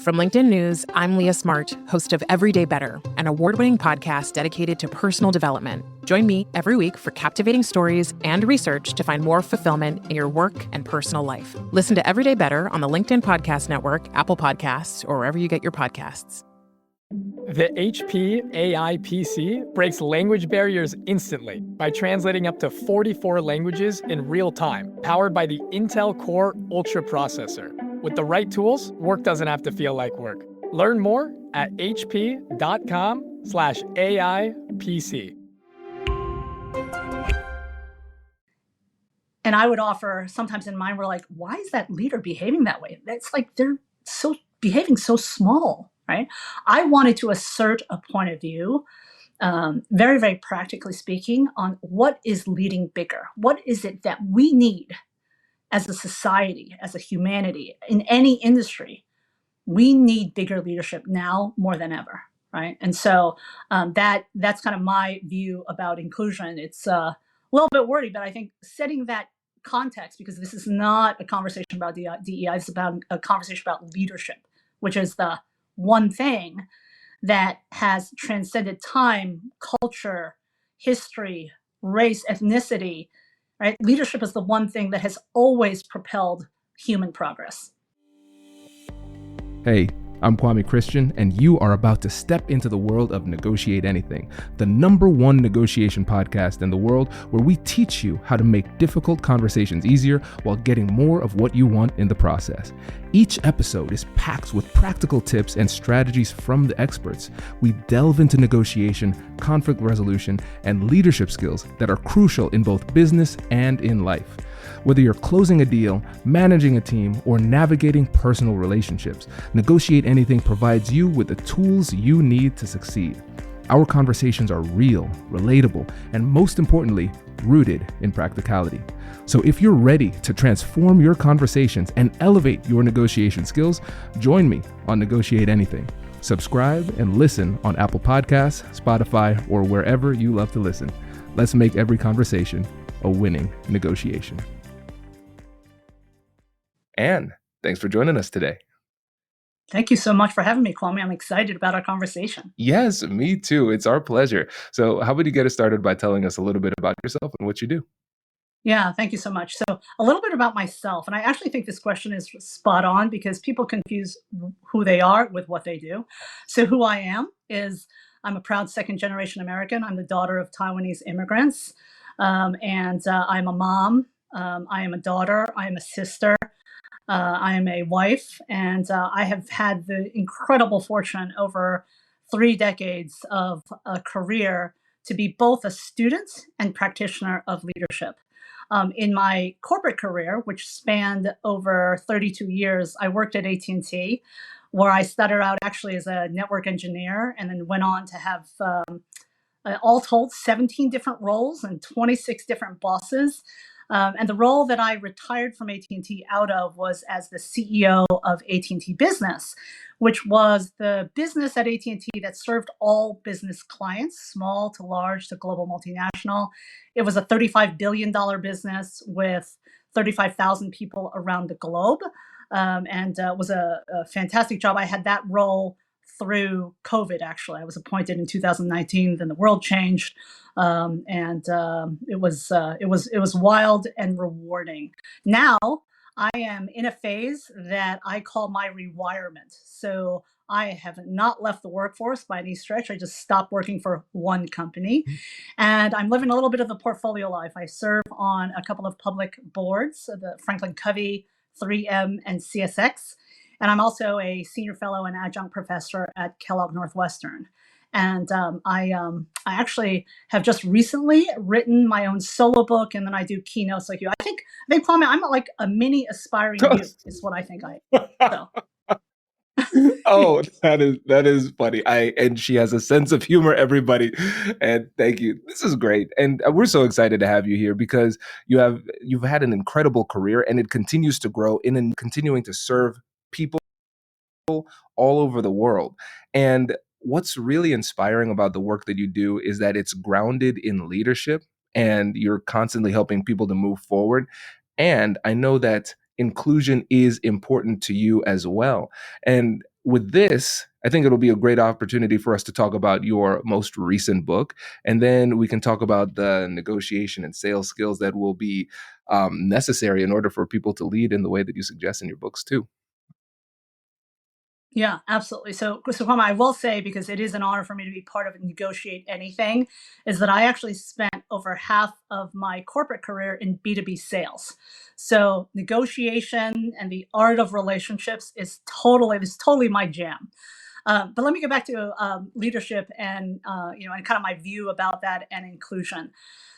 From LinkedIn News, I'm Leah Smart, host of Everyday Better, an award-winning podcast dedicated to personal development. Join me every week for captivating stories and research to find more fulfillment in your work and personal life. Listen to Everyday Better on the LinkedIn Podcast Network, Apple Podcasts, or wherever you get your podcasts. The HP AI PC breaks language barriers instantly by translating up to 44 languages in real time, powered by the Intel Core Ultra processor. With the right tools, work doesn't have to feel like work. Learn more at hp.com/AI PC. And I would offer, sometimes in mine, we're like, why is that leader behaving that way? That's like they're behaving so small, right? I wanted to assert a point of view, very, very practically speaking, on what is leading bigger. What is it that we need as a society, as a humanity, in any industry? We need bigger leadership now more than ever, right? And so that's kind of my view about inclusion. It's a little bit wordy, but I think setting that context, because this is not a conversation about DEI, it's about a conversation about leadership, which is the one thing that has transcended time, culture, history, race, ethnicity, right? Leadership is the one thing that has always propelled human progress. Hey, I'm Kwame Christian, and you are about to step into the world of Negotiate Anything, the #1 negotiation podcast in the world where we teach you how to make difficult conversations easier while getting more of what you want in the process. Each episode is packed with practical tips and strategies from the experts. We delve into negotiation, conflict resolution, and leadership skills that are crucial in both business and in life. Whether you're closing a deal, managing a team, or navigating personal relationships, Negotiate Anything provides you with the tools you need to succeed. Our conversations are real, relatable, and most importantly, rooted in practicality. So if you're ready to transform your conversations and elevate your negotiation skills, join me on Negotiate Anything. Subscribe and listen on Apple Podcasts, Spotify, or wherever you love to listen. Let's make every conversation a winning negotiation. Anne, thanks for joining us today. Thank you so much for having me, Kwame. I'm excited about our conversation. Yes, me too. It's our pleasure. So how about you get us started by telling us a little bit about yourself and what you do? Yeah, thank you so much. So a little bit about myself. And I actually think this question is spot on because people confuse who they are with what they do. So who I am is I'm a proud second generation American. I'm the daughter of Taiwanese immigrants. And I'm a mom. I am a daughter. I am a sister. I am a wife, and I have had the incredible fortune over 3 decades of a career to be both a student and practitioner of leadership. In my corporate career, which spanned over 32 years, I worked at AT&T, where I started out actually as a network engineer and then went on to have all told 17 different roles and 26 different bosses. And the role that I retired from AT&T out of was as the CEO of AT&T Business, which was the business at AT&T that served all business clients, small to large to global multinational. It was a $35 billion business with 35,000 people around the globe, and it was a fantastic job. I had that role through COVID. Actually, I was appointed in 2019. Then the world changed, and it was wild and rewarding. Now I am in a phase that I call my rewirement. So I have not left the workforce by any stretch. I just stopped working for one company, and I'm living a little bit of the portfolio life. I serve on a couple of public boards, the Franklin Covey, 3M, and CSX. And I'm also a senior fellow and adjunct professor at Kellogg Northwestern. And I actually have just recently written my own solo book, and then I do keynotes like you. I think Kwame, I'm like a mini aspiring you, is what I think I am. So. Oh, that is funny. And she has a sense of humor, everybody. And thank you. This is great. And we're so excited to have you here because you've had an incredible career and it continues to grow and continuing to serve people all over the world. And what's really inspiring about the work that you do is that it's grounded in leadership and you're constantly helping people to move forward. And I know that inclusion is important to you as well. And with this, I think it'll be a great opportunity for us to talk about your most recent book. And then we can talk about the negotiation and sales skills that will be necessary in order for people to lead in the way that you suggest in your books, too. Yeah, absolutely. So Kwame, I will say, because it is an honor for me to be part of Negotiate Anything, is that I actually spent over half of my corporate career in B2B sales. So negotiation and the art of relationships is totally my jam. But let me get back to leadership and and kind of my view about that and inclusion.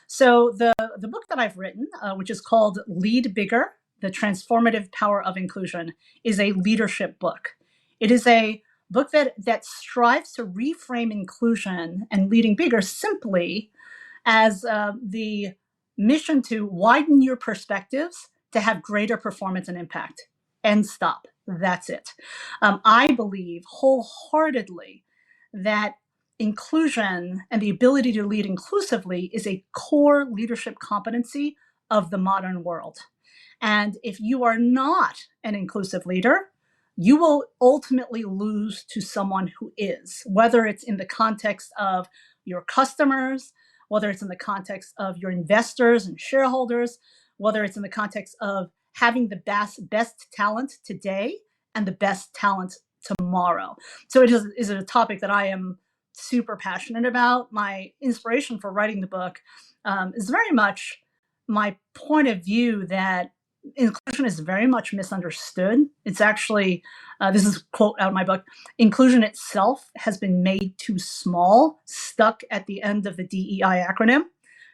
So the book that I've written, which is called Lead Bigger: The Transformative Power of Inclusion, is a leadership book. It is a book that strives to reframe inclusion and leading bigger simply as the mission to widen your perspectives to have greater performance and impact. End stop. That's it. I believe wholeheartedly that inclusion and the ability to lead inclusively is a core leadership competency of the modern world. And if you are not an inclusive leader, you will ultimately lose to someone who is, whether it's in the context of your customers, whether it's in the context of your investors and shareholders, whether it's in the context of having the best talent today and the best talent tomorrow. So it is a topic that I am super passionate about. My inspiration for writing the book is very much my point of view that inclusion is very much misunderstood. It's actually, this is a quote out of my book, inclusion itself has been made too small, stuck at the end of the DEI acronym,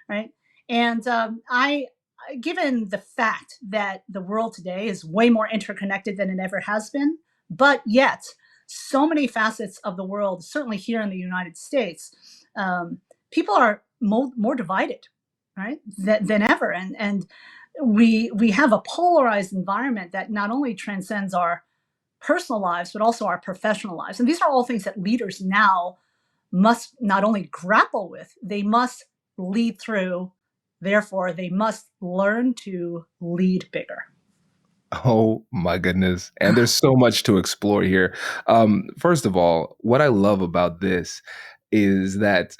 right? And given the fact that the world today is way more interconnected than it ever has been, but yet so many facets of the world, certainly here in the United States, people are more divided, right, than ever. And we have a polarized environment that not only transcends our personal lives, but also our professional lives. And these are all things that leaders now must not only grapple with, they must lead through. Therefore, they must learn to lead bigger. Oh my goodness. And there's so much to explore here. First of all, what I love about this is that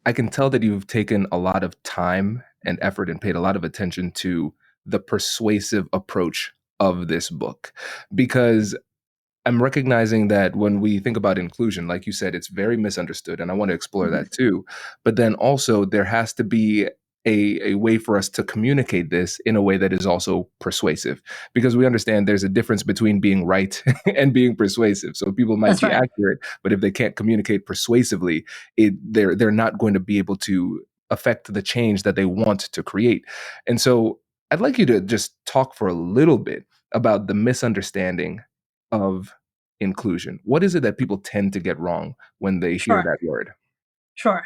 I can tell that you've taken a lot of time and effort and paid a lot of attention to the persuasive approach of this book, because I'm recognizing that when we think about inclusion, like you said, it's very misunderstood, and I want to explore that too. But then also, there has to be a way for us to communicate this in a way that is also persuasive, because we understand there's a difference between being right and being persuasive. So people might That's be right. accurate, but if they can't communicate persuasively, they're not going to be able to affect the change that they want to create. And so I'd like you to just talk for a little bit about the misunderstanding of inclusion. What is it that people tend to get wrong when they hear Sure. that word? Sure.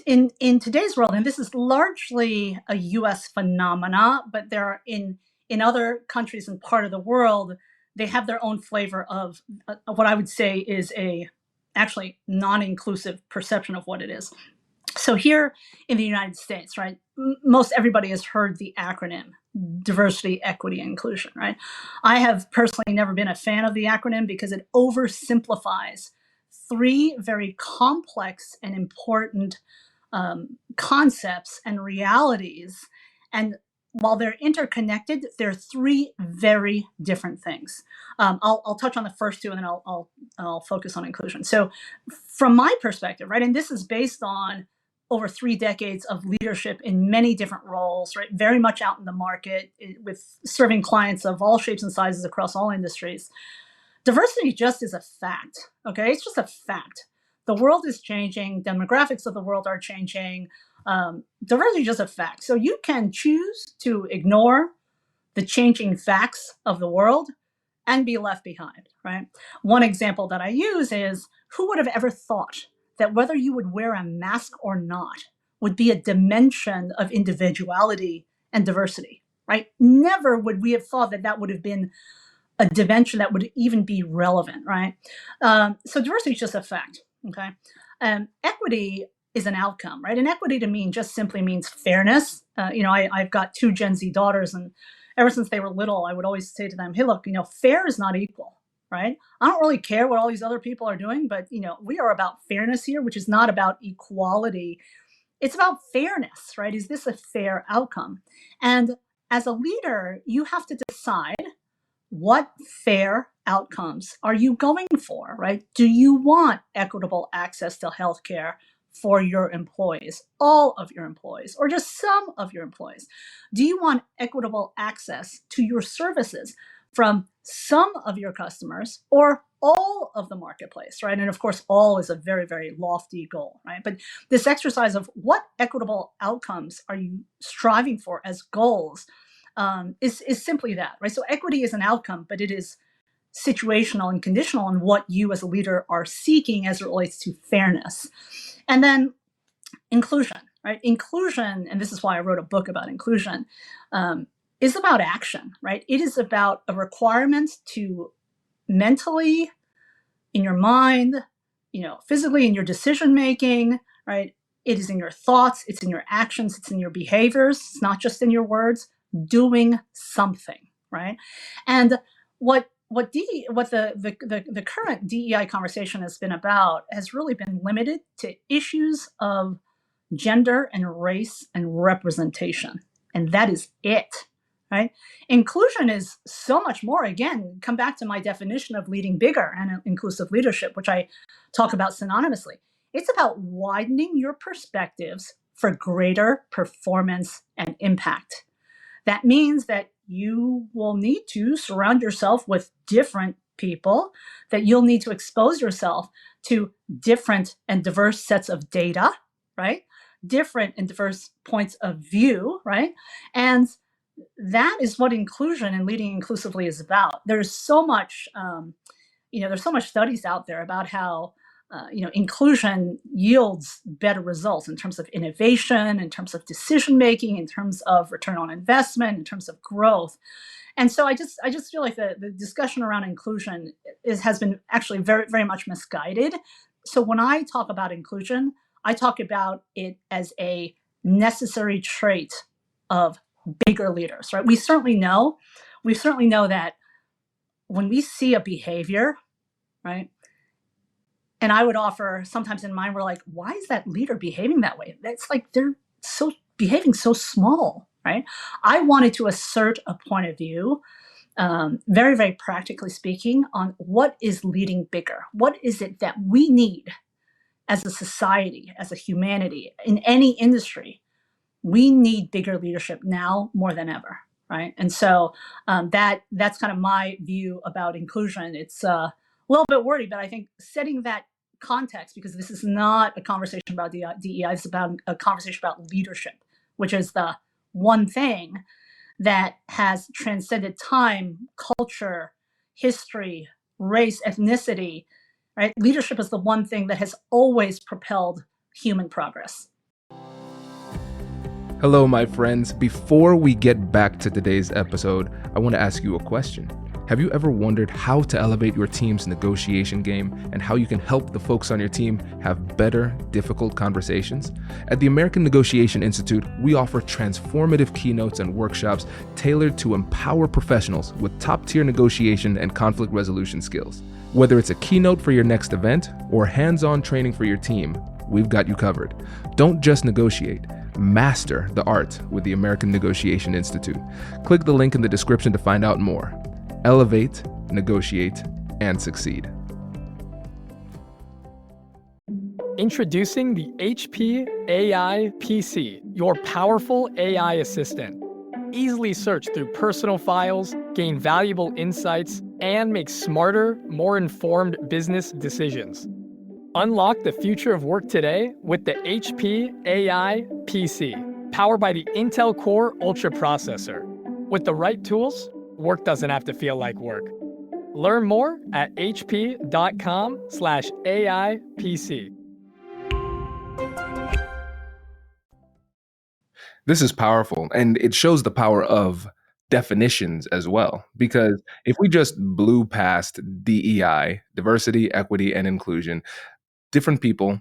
In today's world, and this is largely a U.S. phenomena, but there are in other countries and part of the world, they have their own flavor of what I would say is a actually non-inclusive perception of what it is. So here in the United States, right, most everybody has heard the acronym diversity, equity, and inclusion, right? I have personally never been a fan of the acronym because it oversimplifies three very complex and important concepts and realities. And while they're interconnected, they're three very different things. I'll touch on the first two, and then I'll focus on inclusion. So, from my perspective, right, and this is based on over 3 decades of leadership in many different roles, right, very much out in the market with serving clients of all shapes and sizes across all industries. Diversity just is a fact. Okay, it's just a fact. The world is changing. Demographics of the world are changing. Diversity is just a fact. So you can choose to ignore the changing facts of the world and be left behind, right? One example that I use is, who would have ever thought that whether you would wear a mask or not would be a dimension of individuality and diversity, right? Never would we have thought that that would have been a dimension that would even be relevant, right? So diversity is just a fact, okay? Equity is an outcome, right? And equity to me just simply means fairness. I've got 2 Gen Z daughters, and ever since they were little, I would always say to them, hey, look, fair is not equal. right? I don't really care what all these other people are doing, but we are about fairness here, which is not about equality. It's about fairness, right? Is this a fair outcome? And as a leader, you have to decide, what fair outcomes are you going for, right? Do you want equitable access to healthcare for your employees, all of your employees, or just some of your employees? Do you want equitable access to your services from some of your customers or all of the marketplace, right? And of course, all is a very, very lofty goal, right? But this exercise of what equitable outcomes are you striving for as goals is simply that, right? So equity is an outcome, but it is situational and conditional on what you as a leader are seeking as it relates to fairness. And then inclusion, right? Inclusion, and this is why I wrote a book about inclusion, is about action, right? It is about a requirement to mentally, in your mind, physically in your decision making, right? It is in your thoughts, it's in your actions, it's in your behaviors, it's not just in your words, doing something, right? And what the current DEI conversation has been about has really been limited to issues of gender and race and representation. And that is it, right? Inclusion is so much more. Again, come back to my definition of leading bigger and inclusive leadership, which I talk about synonymously. It's about widening your perspectives for greater performance and impact. That means that you will need to surround yourself with different people, that you'll need to expose yourself to different and diverse sets of data, right? Different and diverse points of view, right? And that is what inclusion and leading inclusively is about. There's so much, there's so much studies out there about how inclusion yields better results in terms of innovation, in terms of decision making, in terms of return on investment, in terms of growth. And so I just feel like the discussion around inclusion has been actually very, very much misguided. So when I talk about inclusion, I talk about it as a necessary trait of bigger leaders, right? We certainly know that when we see a behavior, right? And I would offer, sometimes in mine, we're like, why is that leader behaving that way? That's like, they're behaving so small, right? I wanted to assert a point of view, very, very practically speaking, on what is leading bigger. What is it that we need as a society, as a humanity, in any industry? We need bigger leadership now more than ever, right? And so that's kind of my view about inclusion. It's a little bit wordy, but I think setting that context, because this is not a conversation about DEI, it's about a conversation about leadership, which is the one thing that has transcended time, culture, history, race, ethnicity, right? Leadership is the one thing that has always propelled human progress. Hello, my friends. Before we get back to today's episode, I want to ask you a question. Have you ever wondered how to elevate your team's negotiation game and how you can help the folks on your team have better, difficult conversations? At the American Negotiation Institute, we offer transformative keynotes and workshops tailored to empower professionals with top-tier negotiation and conflict resolution skills. Whether it's a keynote for your next event or hands-on training for your team, we've got you covered. Don't just negotiate. Master the art with the American Negotiation Institute. Click the link in the description to find out more. Elevate, negotiate, and succeed. Introducing the HP AI PC, your powerful AI assistant. Easily search through personal files, gain valuable insights, and make smarter, more informed business decisions. Unlock the future of work today with the HP AI PC, powered by the Intel Core Ultra processor. With the right tools, work doesn't have to feel like work. Learn more at hp.com/AIPC. This is powerful, and it shows the power of definitions as well. Because if we just blew past DEI, diversity, equity, and inclusion, different people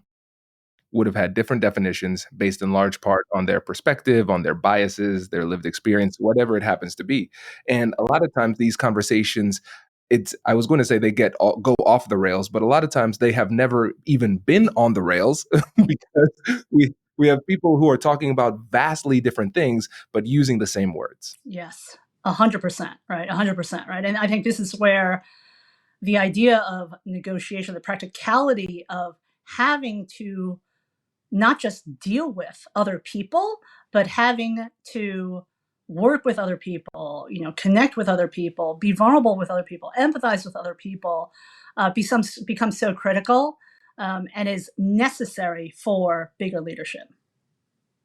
would have had different definitions based in large part on their perspective, on their biases, their lived experience, whatever it happens to be. And a lot of times these conversations I was going to say they go off the rails, but a lot of times they have never even been on the rails because we have people who are talking about vastly different things, but using the same words. Yes, 100%, right? 100%, right? And I think this is where the idea of negotiation, the practicality of having to not just deal with other people, but having to work with other people, connect with other people, be vulnerable with other people, empathize with other people, becomes so critical, and is necessary for bigger leadership.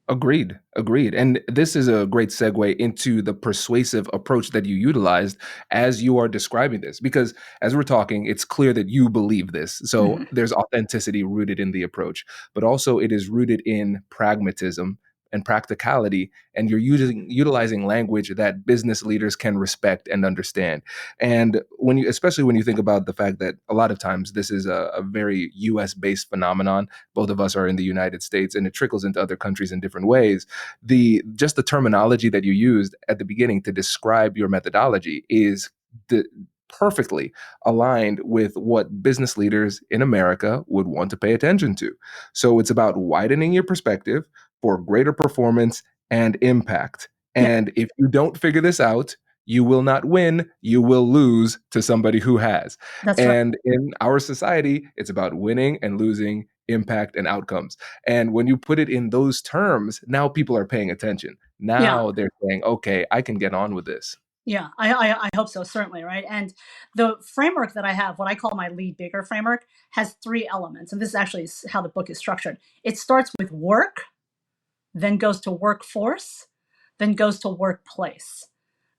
Agreed. Agreed. And this is a great segue into the persuasive approach that you utilized as you are describing this, because as we're talking, it's clear that you believe this. So Mhm. there's authenticity rooted in the approach, but also it is rooted in pragmatism and practicality. And you're utilizing language that business leaders can respect and understand. And especially when you think about the fact that a lot of times this is a very US based phenomenon. Both of us are in the United States, and it trickles into other countries in different ways. Just the terminology that you used at the beginning to describe your methodology is perfectly aligned with what business leaders in America would want to pay attention to. So it's about widening your perspective for greater performance and impact. Yeah, And if you don't figure this out, you will not win, you will lose to somebody who has. that's right. And in our society, it's about winning and losing, impact and outcomes. And when you put it in those terms, now people are paying attention. Yeah. Now they're saying, okay, I can get on with this. Yeah, I hope so, certainly, right? And the framework that I have, what I call my lead bigger framework, has three elements. And this is actually how the book is structured. It starts with work, then goes to workforce, then goes to workplace,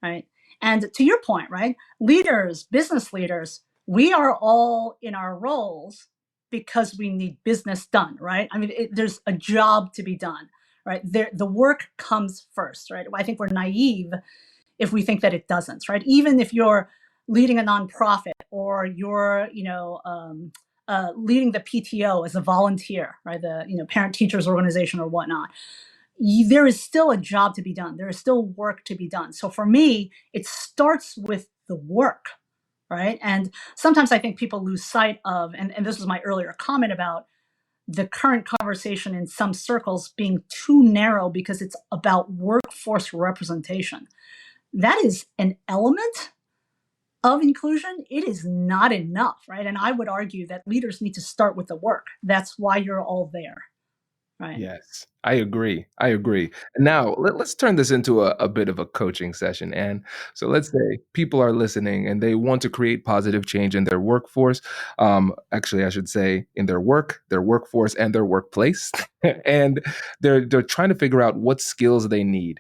right? And to your point, right? Leaders, business leaders, we are all in our roles because we need business done, right? I mean, there's a job to be done, right? The work comes first, right? I think we're naive if we think that it doesn't, right? Even if you're leading a nonprofit or you're, leading the PTO as a volunteer, right? The parent teachers organization or whatnot. There is still a job to be done. There is still work to be done. So for me, it starts with the work, right? And sometimes I think people lose sight of, and this was my earlier comment about the current conversation in some circles being too narrow because it's about workforce representation. That is an element of inclusion. It is not enough, right? And I would argue that leaders need to start with the work. That's why you're all there, right? Yes, I agree. I agree. And now let's turn this into a bit of a coaching session. And so let's say people are listening and they want to create positive change in their workforce. Actually, I should say in their work, their workforce, and their workplace. And they're trying to figure out what skills they need.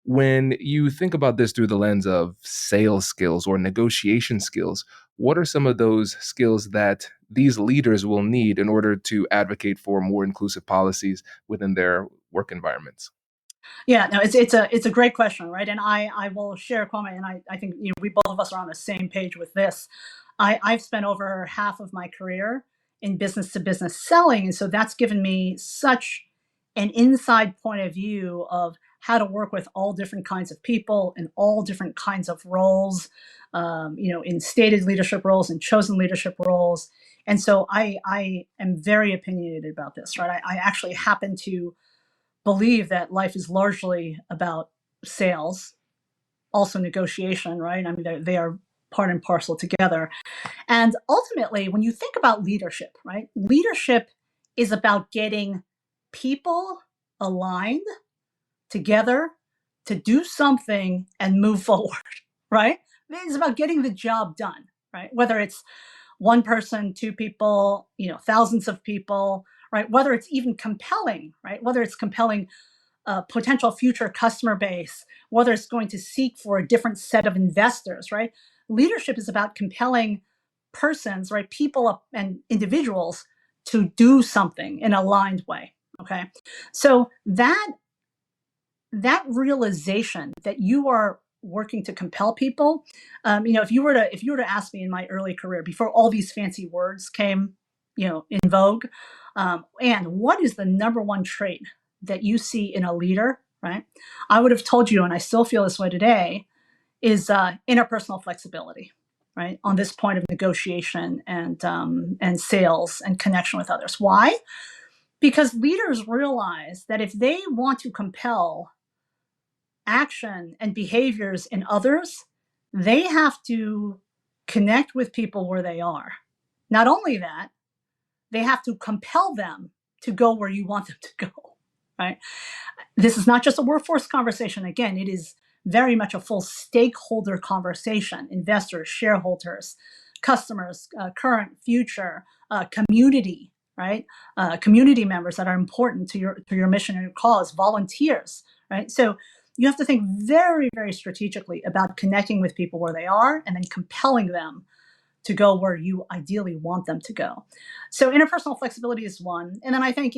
When you think about this through the lens of sales skills or negotiation skills, what are some of those skills that these leaders will need in order to advocate for more inclusive policies within their work environments? Yeah, no, it's a great question, right? And I will share, Kwame, and I think we both of us are on the same page with this. I've spent over half of my career in business to business selling, and so that's given me such an inside point of view of how to work with all different kinds of people in all different kinds of roles, in stated leadership roles and chosen leadership roles. And so I am very opinionated about this, right? I actually happen to believe that life is largely about sales, also negotiation, right? I mean, they are part and parcel together. And ultimately, when you think about leadership, right? Leadership is about getting people aligned together to do something and move forward, right? It's about getting the job done, right? Whether it's one person, two people, thousands of people, right? Whether it's even compelling, right? Whether it's compelling potential future customer base, whether it's going to seek for a different set of investors, right? Leadership is about compelling persons, right? People and individuals to do something in an aligned way. Okay. So that realization that you are working to compel people, if you were to ask me in my early career before all these fancy words came, in vogue, and what is the number one trait that you see in a leader, right? I would have told you, and I still feel this way today, is interpersonal flexibility. right, on this point of negotiation and sales and connection with others. Why? Because leaders realize that if they want to compel action and behaviors in others, they have to connect with people where they are. Not only that, they have to compel them to go where you want them to go, right? This is not just a workforce conversation. Again, it is very much a full stakeholder conversation: investors, shareholders, customers, current, future, community, right? Community members that are important to your mission and your cause, volunteers, right? So you have to think very, very strategically about connecting with people where they are and then compelling them to go where you ideally want them to go. So interpersonal flexibility is one. And then I think,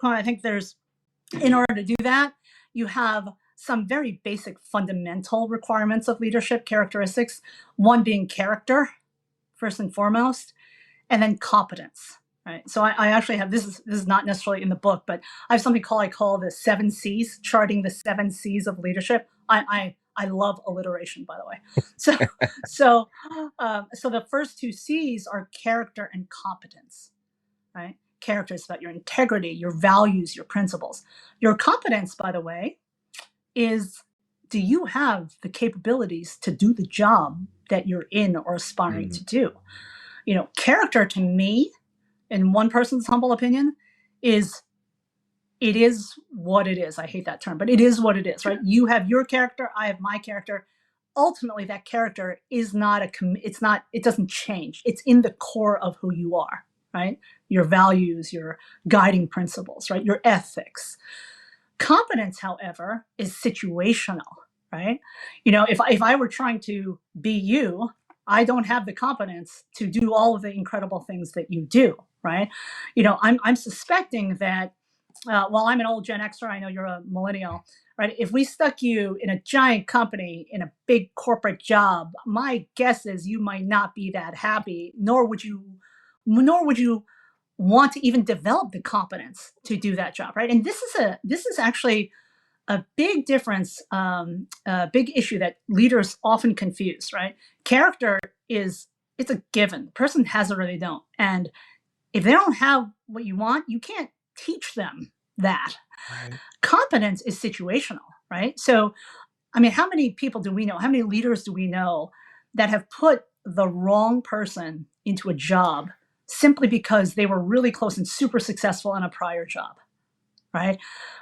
I think there's, in order to do that, you have some very basic fundamental requirements of leadership characteristics, one being character, first and foremost, and then competence. Right. So I actually have, this is not necessarily in the book, but I have something I call the 7 C's, charting the 7 C's of leadership. I love alliteration, by the way. So the first 2 C's are character and competence. Right. Character is about your integrity, your values, your principles. Your competence, by the way, is, do you have the capabilities to do the job that you're in or aspiring to do? Character to me, in one person's humble opinion, is, it is what it is. I hate that term, but it is what it is, right? You have your character, I have my character. Ultimately, that character is not it doesn't change. It's in the core of who you are, right? Your values, your guiding principles, right? Your ethics. Competence, however, is situational, right? If I were trying to be you, I don't have the competence to do all of the incredible things that you do, right? I'm suspecting that, while I'm an old Gen Xer, I know you're a millennial, right? If we stuck you in a giant company, in a big corporate job, my guess is you might not be that happy, nor would you want to even develop the competence to do that job, right? And this is actually a big difference, a big issue that leaders often confuse, right? Character it's a given. The person has it or they don't. And if they don't have what you want, you can't teach them that. Right. Competence is situational, right? So, how many people do we know? How many leaders do we know that have put the wrong person into a job simply because they were really close and super successful in a prior job, right?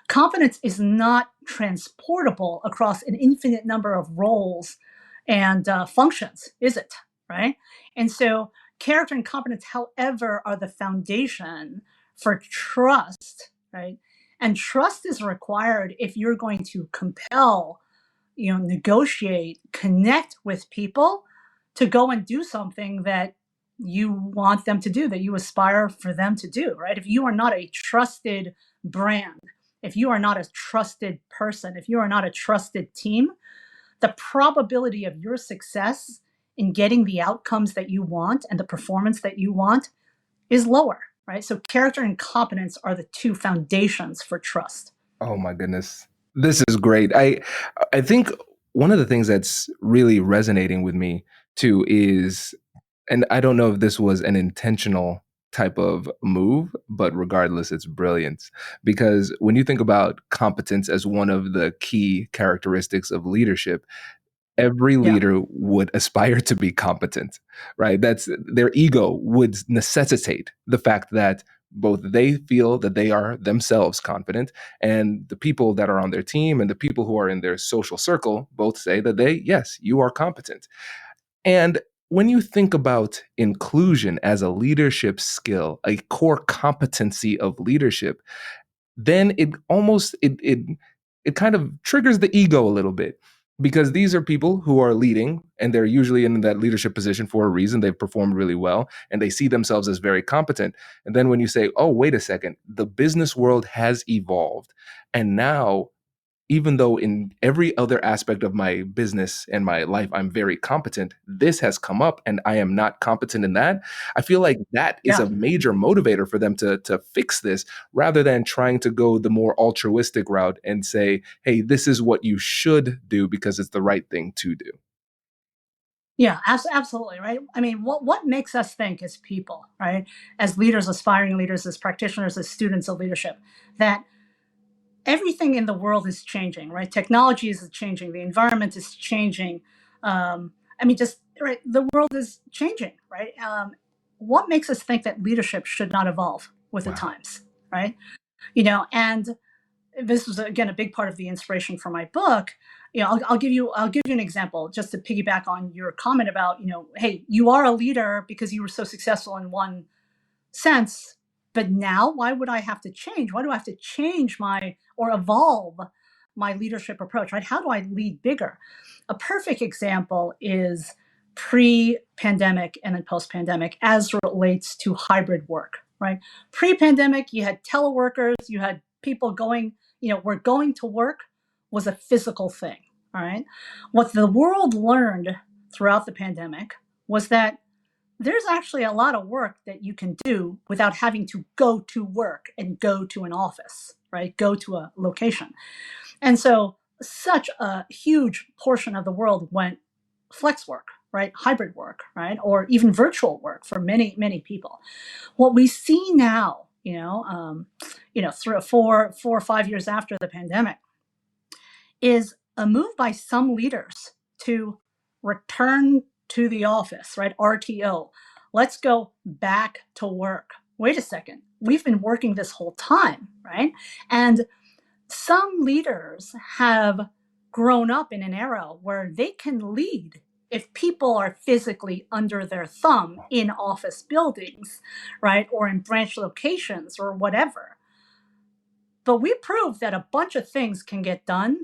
Competence is not transportable across an infinite number of roles and functions, is it? Right? And so character and competence, however, are the foundation for trust, right? And trust is required if you're going to compel, negotiate, connect with people to go and do something that you want them to do, that you aspire for them to do, right? If you are not a trusted brand, if you are not a trusted person, if you are not a trusted team, the probability of your success in getting the outcomes that you want and the performance that you want is lower, right? So character and competence are the 2 foundations for trust. Oh my goodness. This is great. I think one of the things that's really resonating with me too is, and I don't know if this was an intentional type of move, but regardless, it's brilliance. Because when you think about competence as one of the key characteristics of leadership, every Yeah. leader would aspire to be competent, right? That's their ego would necessitate the fact that both they feel that they are themselves confident, and the people that are on their team and the people who are in their social circle both say that yes, you are competent. And when you think about inclusion as a leadership skill, a core competency of leadership, then it kind of triggers the ego a little bit, because these are people who are leading and they're usually in that leadership position for a reason. They've performed really well and they see themselves as very competent. And then when you say, oh, wait a second, the business world has evolved, and now, even though in every other aspect of my business and my life I'm very competent, this has come up and I am not competent in that. I feel like that is Yeah. a major motivator for them to fix this, rather than trying to go the more altruistic route and say, hey, this is what you should do because it's the right thing to do. Yeah, absolutely, right? I mean, what makes us think as people, right? As leaders, aspiring leaders, as practitioners, as students of leadership, that everything in the world is changing, right? Technology is changing, the environment is changing. I mean, just right, the world is changing, right? What makes us think that leadership should not evolve with the Wow. times, right? And this was again a big part of the inspiration for my book. I'll give you an example just to piggyback on your comment about, hey, you are a leader because you were so successful in one sense, but now why would I have to change? Why do I have to change my or evolve my leadership approach, right? How do I lead bigger? A perfect example is pre-pandemic and then post-pandemic as relates to hybrid work, right? Pre-pandemic, you had teleworkers, you had people going, where going to work was a physical thing, all right? What the world learned throughout the pandemic was that there's actually a lot of work that you can do without having to go to work and go to an office, right? Go to a location. And so, such a huge portion of the world went flex work, right? Hybrid work, right? Or even virtual work for many, many people. What we see now, 4 or 5 years after the pandemic, is a move by some leaders to return to the office, right? RTO. Let's go back to work. Wait a second. We've been working this whole time, right? And some leaders have grown up in an era where they can lead if people are physically under their thumb in office buildings, right? Or in branch locations or whatever. But we proved that a bunch of things can get done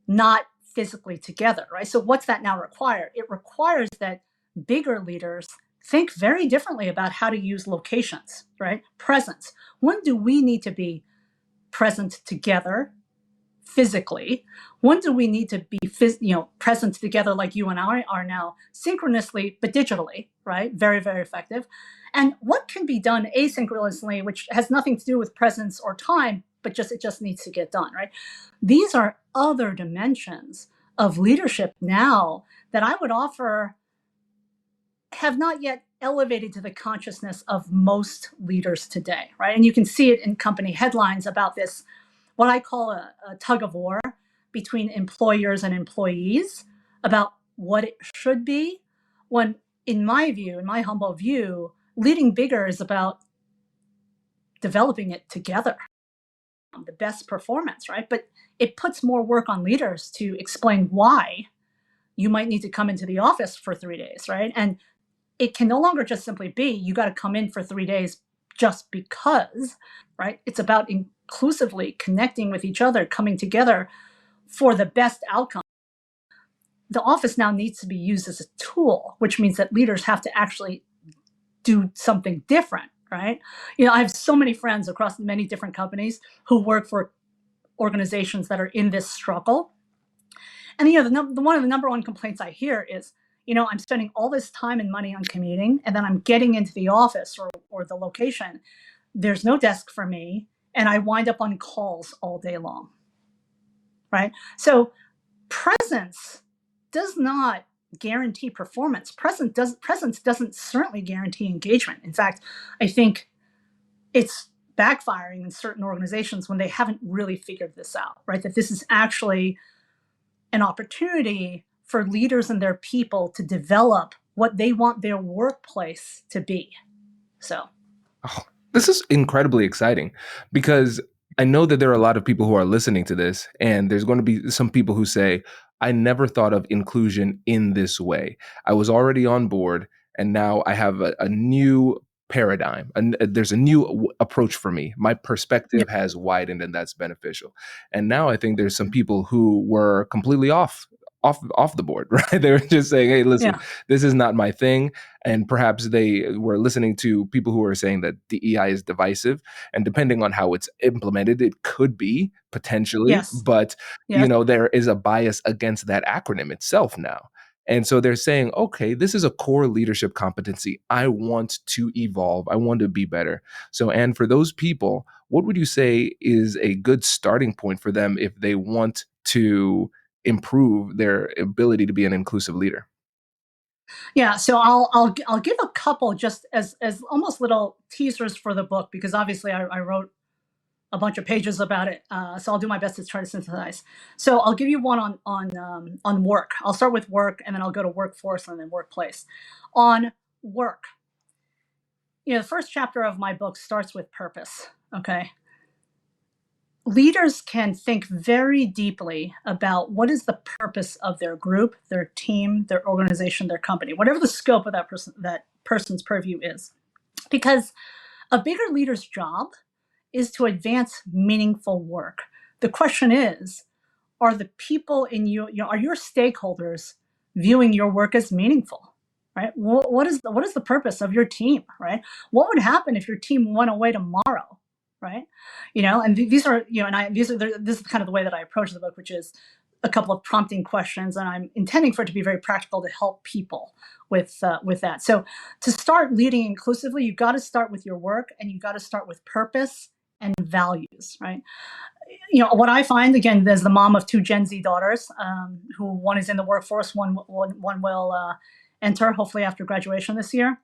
not physically together, right? So what's that now require? It requires that bigger leaders think very differently about how to use locations, right? Presence. When do we need to be present together physically? When do we need to be present together like you and I are now, synchronously but digitally, right? Very, very effective. And what can be done asynchronously, which has nothing to do with presence or time, but it just needs to get done, right? These are other dimensions of leadership now that I would offer have not yet elevated to the consciousness of most leaders today, right? And you can see it in company headlines about this, what I call a tug of war between employers and employees about what it should be, when, in my view, in my humble view, leading bigger is about developing it together, the best performance, right? But it puts more work on leaders to explain why you might need to come into the office for 3 days, right? And it can no longer just simply be you got to come in for 3 days just because, right? It's about inclusively connecting with each other, coming together for the best outcome. The office now needs to be used as a tool, which means that leaders have to actually do something different, right? I have so many friends across many different companies who work for organizations that are in this struggle. And one of the number one complaints I hear is, I'm spending all this time and money on commuting, and then I'm getting into the office or the location. There's no desk for me, and I wind up on calls all day long, right? So presence does not guarantee performance. Presence doesn't certainly guarantee engagement. In fact, I think it's backfiring in certain organizations when they haven't really figured this out, right? That this is actually an opportunity for leaders and their people to develop what they want their workplace to be. So, Oh, this is incredibly exciting because I know that there are a lot of people who are listening to this, and there's going to be some people who say, I never thought of inclusion in this way. I was already on board, and now I have a new paradigm. And there's a new approach for me. My yeah, perspective has widened, and that's beneficial. And now I think there's some people who were completely off the board, right? They were just saying, hey, listen, yeah, this is not my thing. And perhaps they were listening to people who were saying that DEI is divisive, and depending on how it's implemented, it could be potentially, yes, but yes, there is a bias against that acronym itself now. And so they're saying, okay, this is a core leadership competency. I want to evolve. I want to be better. So, and for those people, what would you say is a good starting point for them if they want to improve their ability to be an inclusive leader? Yeah, so I'll give a couple just as almost little teasers for the book, because obviously I wrote a bunch of pages about it. So I'll do my best to try to synthesize. So I'll give you one on work. I'll start with work, and then I'll go to workforce, and then workplace. On work, the first chapter of my book starts with purpose. Okay. Leaders can think very deeply about what is the purpose of their group, their team, their organization, their company, whatever the scope of that person's purview is. Because a bigger leader's job is to advance meaningful work. The question is, are the people in are your stakeholders viewing your work as meaningful, right? What is the purpose of your team, right? What would happen if your team went away tomorrow, right? And these are, this is kind of the way that I approach the book, which is a couple of prompting questions, and I'm intending for it to be very practical to help people with that. So to start leading inclusively, you've got to start with your work, and you've got to start with purpose and values, right? What I find, again, there's the mom of two Gen Z daughters, who one is in the workforce, one will enter hopefully after graduation this year,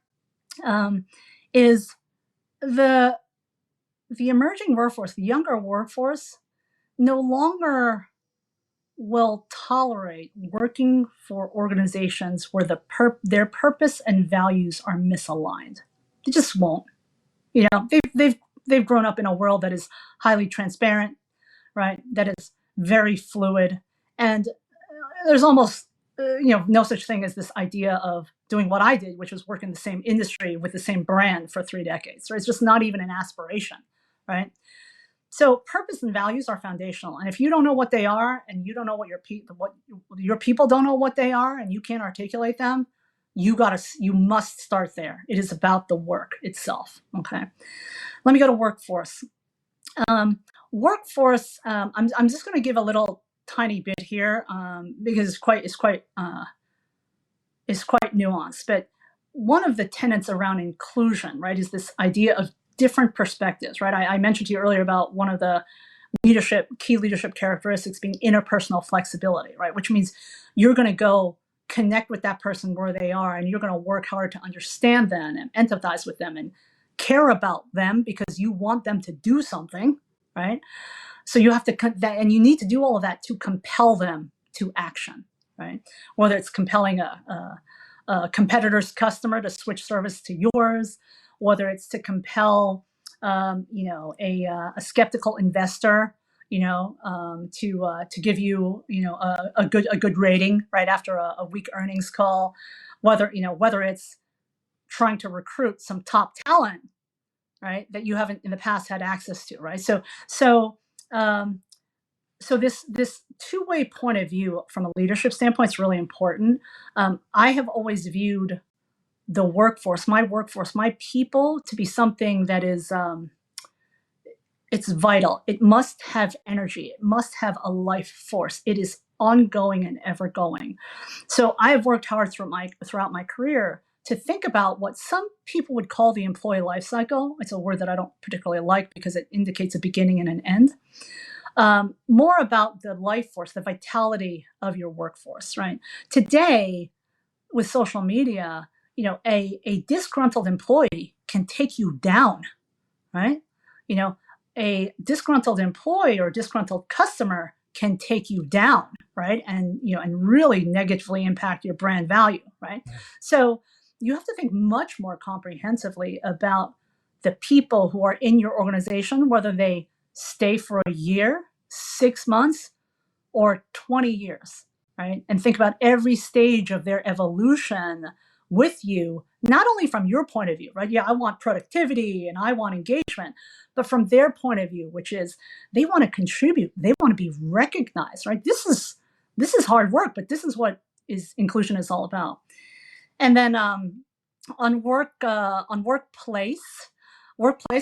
is the emerging workforce, the younger workforce, no longer will tolerate working for organizations where their purpose and values are misaligned. They just won't. They've grown up in a world that is highly transparent, right? That is very fluid, and there's almost no such thing as this idea of doing what I did, which was work in the same industry with the same brand for 3 decades. Right? It's just not even an aspiration, right? So purpose and values are foundational, and if you don't know what they are, and you don't know what your people don't know what they are, and you can't articulate them, you must start there. It is about the work itself. Okay, let me go to workforce. Workforce. I'm just going to give a little tiny bit here, because it's quite nuanced. But one of the tenets around inclusion, right, is this idea of different perspectives, right? I mentioned to you earlier about one of the key leadership characteristics being interpersonal flexibility, right? Which means you're going to go connect with that person where they are, and you're going to work hard to understand them and empathize with them and care about them because you want them to do something, right? So you have to and you need to do all of that to compel them to action, right? Whether it's compelling a competitor's customer to switch service to yours, whether it's to compel a skeptical investor to give you a good rating right after a weak earnings call, whether it's trying to recruit some top talent, right, that you haven't in the past had access to, right? So this two-way point of view from a leadership standpoint is really important. I have always viewed the workforce, my people, to be something that is it's vital. It must have energy. It must have a life force. It is ongoing and ever going. So I have worked hard throughout my career to think about what some people would call the employee life cycle. It's a word that I don't particularly like because it indicates a beginning and an end. More about the life force, the vitality of your workforce, right? Today, with social media, a disgruntled employee can take you down, right? A disgruntled employee or disgruntled customer can take you down, right? And really negatively impact your brand value, right? So you have to think much more comprehensively about the people who are in your organization, whether they stay for a year, 6 months, or 20 years, right? And think about every stage of their evolution with you, not only from your point of view, right? Yeah, I want productivity and I want engagement, but from their point of view, which is they want to contribute, they want to be recognized, right? This is hard work, but this is what inclusion is all about. And then on workplace,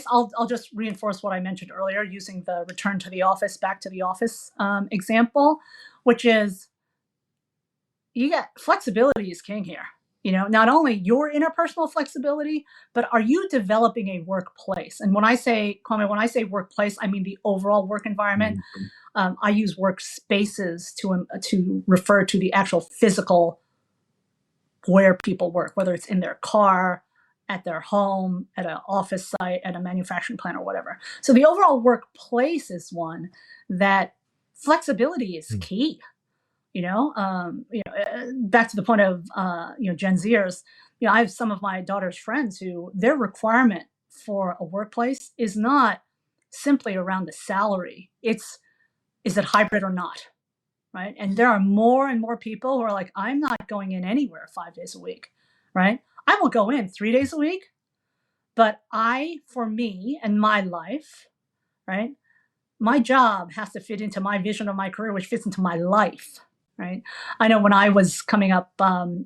I'll just reinforce what I mentioned earlier using the return to the office, back to the office example, which is flexibility is king here. Not only your interpersonal flexibility, but are you developing a workplace? And when I say workplace, I mean the overall work environment. Mm-hmm. I use workspaces to refer to the actual physical where people work, whether it's in their car, at their home, at an office site, at a manufacturing plant, or whatever. So the overall workplace is one that flexibility is key. Back to the point of Gen Zers. I have some of my daughter's friends who their requirement for a workplace is not simply around the salary. It's, is it hybrid or not? Right. And there are more and more people who are like, I'm not going in anywhere 5 days a week. Right. I will go in 3 days a week, but for me and my life, right, my job has to fit into my vision of my career, which fits into my life. Right. I know when I was coming up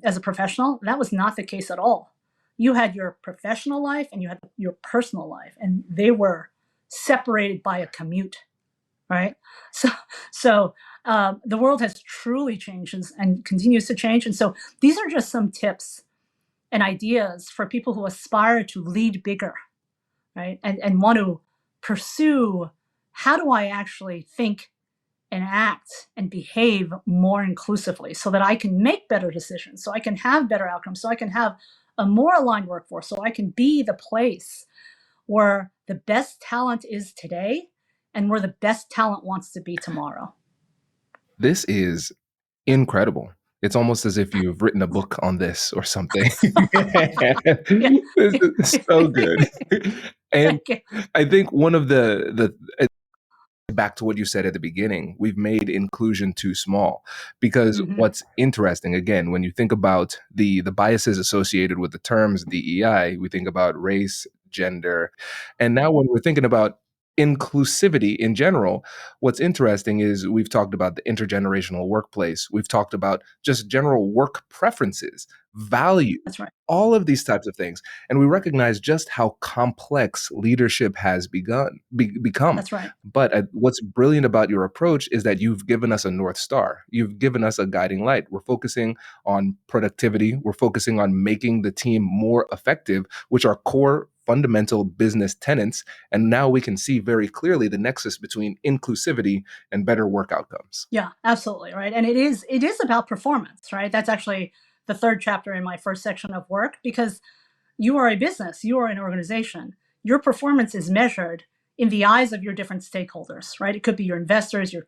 as a professional, that was not the case at all. You had your professional life and you had your personal life, and they were separated by a commute. Right. So the world has truly changed and continues to change. And so these are just some tips and ideas for people who aspire to lead bigger, right? And want to pursue, how do I actually think and act and behave more inclusively so that I can make better decisions, so I can have better outcomes, so I can have a more aligned workforce, so I can be the place where the best talent is today and where the best talent wants to be tomorrow. This is incredible. It's almost as if you've written a book on this or something. This is so good. And I think one of the back to what you said at the beginning, we've made inclusion too small, because what's interesting, again, when you think about the biases associated with the terms DEI, we think about race, gender, and now when we're thinking about inclusivity in general, what's interesting is we've talked about the intergenerational workplace. We've talked about just general work preferences, value, That's right. all of these types of things. And we recognize just how complex leadership has become. That's right. But what's brilliant about your approach is that you've given us a North Star. You've given us a guiding light. We're focusing on productivity. We're focusing on making the team more effective, which are core fundamental business tenets. And now we can see very clearly the nexus between inclusivity and better work outcomes. Yeah, absolutely. Right. And it is about performance, right? That's actually the third chapter in my first section of work, because you are a business, you are an organization. Your performance is measured in the eyes of your different stakeholders, right? It could be your investors, your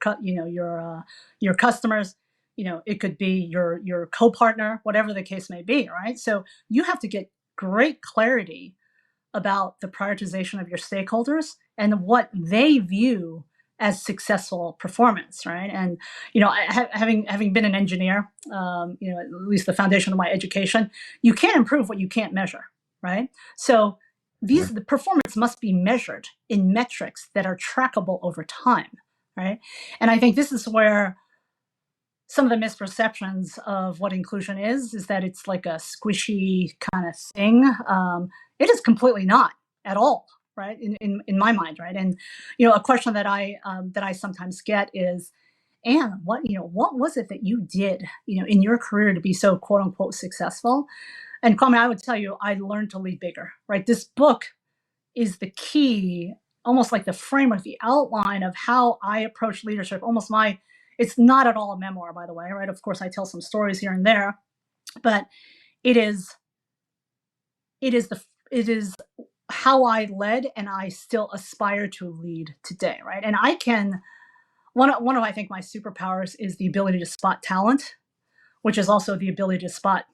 customers, it could be your co-partner, whatever the case may be, right? So you have to get great clarity about the prioritization of your stakeholders and what they view as successful performance, right? And having been an engineer, at least the foundation of my education, you can't improve what you can't measure, right? So the performance must be measured in metrics that are trackable over time, right? And I think this is where some of the misperceptions of what inclusion is that it's like a squishy kind of thing. It is completely not at all, right? In my mind, right? And a question that I sometimes get is, Anne, what was it that you did, in your career to be so quote unquote successful? And Kwame, I would tell you, I learned to lead bigger, right? This book is the key, almost like the framework, the outline of how I approach leadership. It's not at all a memoir, by the way, right? Of course, I tell some stories here and there, but it is how I led, and I still aspire to lead today, right? And one of I think my superpowers is the ability to spot talent, which is also the ability to spot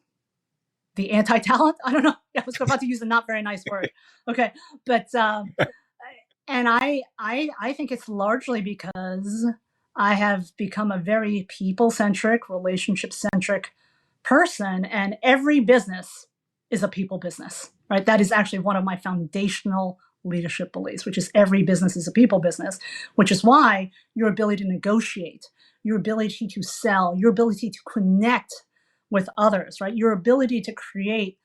the anti-talent. I don't know. I was about to use a not very nice word. Okay, but and I think it's largely because I have become a very people-centric, relationship-centric person, and every business is a people business, right? That is actually one of my foundational leadership beliefs, which is every business is a people business, which is why your ability to negotiate, your ability to sell, your ability to connect with others, right? Your ability to create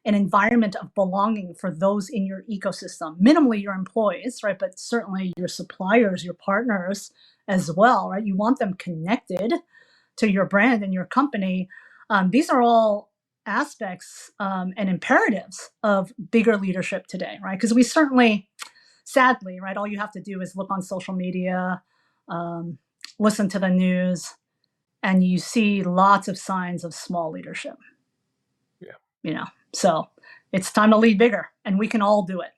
an environment of belonging for those in your ecosystem, minimally your employees, right? But certainly your suppliers, your partners as well, right? You want them connected to your brand and your company. These are all aspects and imperatives of bigger leadership today, right? Because we certainly, sadly, right, all you have to do is look on social media, listen to the news, and you see lots of signs of small leadership. So it's time to lead bigger, and we can all do it.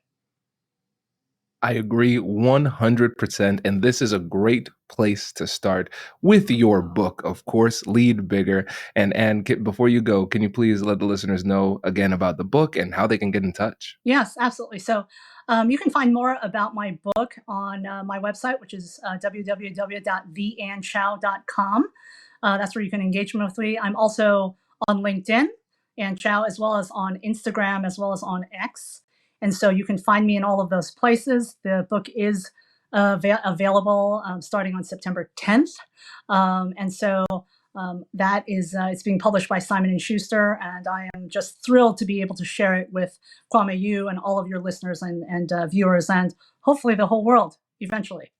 I agree 100%. And this is a great place to start with your book, of course, Lead Bigger. And before you go, can you please let the listeners know again about the book and how they can get in touch? Yes, absolutely. So you can find more about my book on my website, which is www.theannechow.com. That's where you can engage with me. I'm also on LinkedIn, Anne Chow, as well as on Instagram, as well as on X. And so you can find me in all of those places. The book is available starting on September 10th. And so that is it's being published by Simon & Schuster, and I am just thrilled to be able to share it with Kwame, you and all of your listeners and viewers, and hopefully the whole world eventually.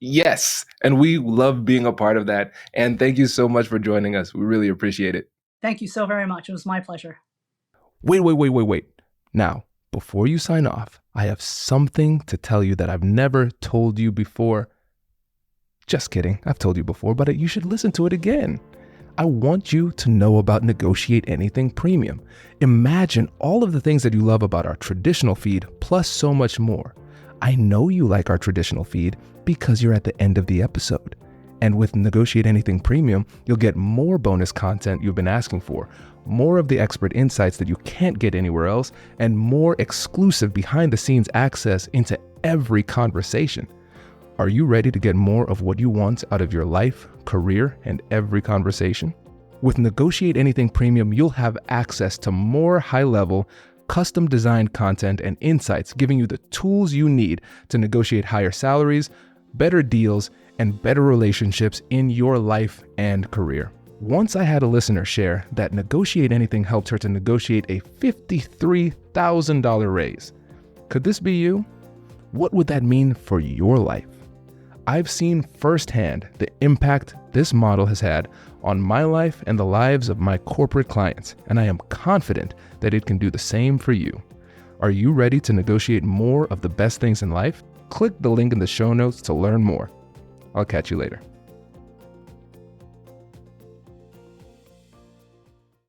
Yes. And we love being a part of that. And thank you so much for joining us. We really appreciate it. Thank you so very much. It was my pleasure. Wait. Now, before you sign off, I have something to tell you that I've never told you before. Just kidding. I've told you before, but you should listen to it again. I want you to know about Negotiate Anything Premium. Imagine all of the things that you love about our traditional feed, plus so much more. I know you like our traditional feed because you're at the end of the episode. And with Negotiate Anything Premium, you'll get more bonus content you've been asking for, more of the expert insights that you can't get anywhere else, and more exclusive behind-the-scenes access into every conversation. Are you ready to get more of what you want out of your life, career, and every conversation? With Negotiate Anything Premium, you'll have access to more high-level, custom-designed content and insights, giving you the tools you need to negotiate higher salaries, better deals, and better relationships in your life and career. Once I had a listener share that Negotiate Anything helped her to negotiate a $53,000 raise. Could this be you? What would that mean for your life? I've seen firsthand the impact this model has had on my life and the lives of my corporate clients, and I am confident that it can do the same for you. Are you ready to negotiate more of the best things in life? Click the link in the show notes to learn more. I'll catch you later.